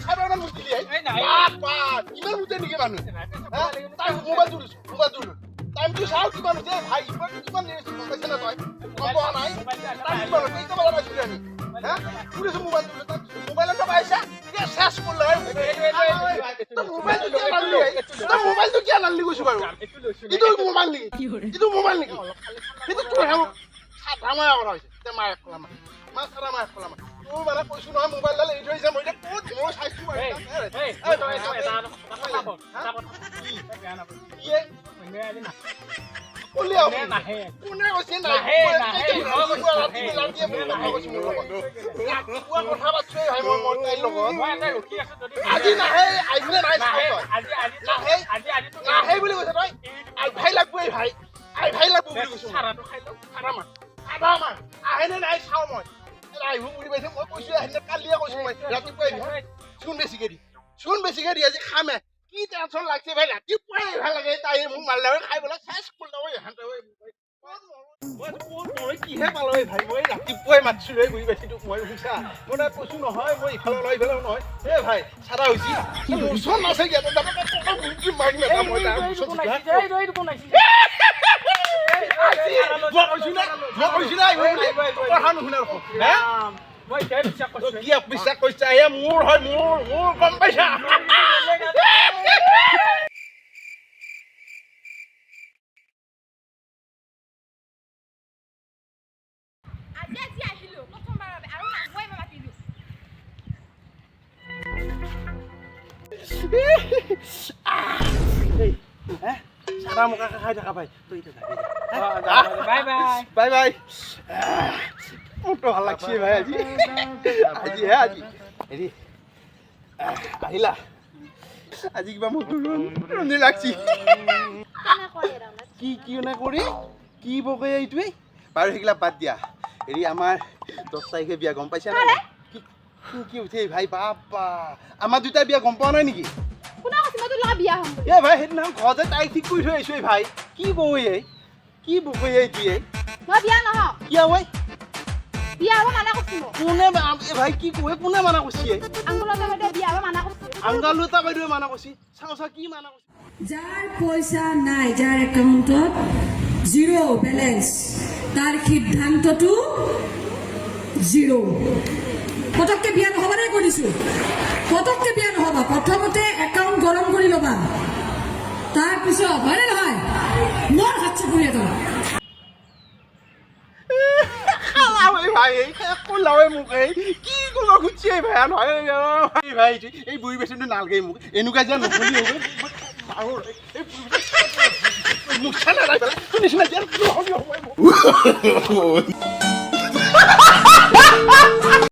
ছাড়ানোর মুক্তি দিয়ে বাবা ইমান মুতে নাকি মানুষ হ্যাঁ তাই মোবাইল তুলিস টাইম তুই চাও কিমান হৈছে ভাই ইমান কিমান পাইছে না তই গম পোৱা নাই টাইম কিমান হৈছে এইটো বলা পাইছিলি আমি হ্যাঁ তুলিছো মোবাইল তুলিছো মোবাইলটা পাইছা কি শেষ করলে তো মোবাইলটো কি আনলি কৈছো বাৰু ইটো মোবাইল নেকি ইটো তোৰ হে সাধামায়া কৰা হৈছে তে মায়ে কলা মা সাৰা মায়ে কলা তোৰ মানে কৈছো নহয় মোবাইলডাল এৰি থৈছে মই এতিয়া ক'ত মই চাইছো কোনে কৈছে নাহে কথা পাতিছো ভাই মই তাইৰ লগত আজি নাহে আহিলে নাই নাহে বুলি কৈছে তই ভাই লাগবই ভাই ভাই লাগব বুলি কৈছো আধা মান আহেনে নাই চাওঁ মই আহিব বুলি পাইছে মই কৈছো আহিলে কালিয়ে কৈছো মই ৰাতিপুৱাই চোন বেছিকে দি আজি খামে কি টেনচন লাগছে ভাই ৰাতিপুৱাই ভাল লাগে তাই মোক মাৰিলে খাই পেলাই চেচ মই কিহে পালো ভাই মই ৰাতিপুৱাই মাতিছো ৰে বুজি পাইছো তোক মই বুজিছা মই কৈছো নহয় মই ইফালে লয় ইফালে নহয় এ ভাই চাৰা হৈছি ওচৰত নাছে কি মাৰি মই বিশ্বাস কৰিছা এ মোৰ হয় মোৰ গম পাইছা চাৰা মোকা খাই থাকা ভাই তই বাই বাই মোৰতো ভাল লাগছে ভাই আজি হেৰি আহিলা আজি কিবা মোৰ ৰুনি লাগছি কি কৰি কি বকে এইটোৱে বাৰু সেইগিলা বাদ দিয়া হেৰি আমাৰ 10 তাৰিখে বিয়া গম পাইছা না কি উঠে ভাই বাবা আমাৰ দুটা বিয়া গম পোৱা নাই নেকি এ ভাই সেইদিনা ঘৰতে তাইক ঠিক কৰি থৈ আহিছো ভাই কি বই তুই কিয় ঐ কোনে ভাই কি কয় কোনে মানা কৰিছে আংগালো এটা বাইদেৱে মানা কৰিছে চাওঁ কি মানা কৰিছে যাৰ পইচা নাই যাৰ একাউণ্টত জিৰ' বেলেঞ্চ তাৰ সিদ্ধান্তটো জিৰ' পটককে বিয়া নহ'বা নাই কৰিছোঁ পটককে বিয়া নহ'বা প্ৰথমতে একাউণ্ট গৰম কৰি ল'বা তাৰপিছত হয়নে নহয় মোৰ হাত চাপৰি এটা ভাই কলাৱে মোক কি কৰিব খুজিছে ভাই নহয় ভাই এই বুঢ়ী বেছিটো নালাগে মোক এনেকুৱা যেন নকলি হ'ব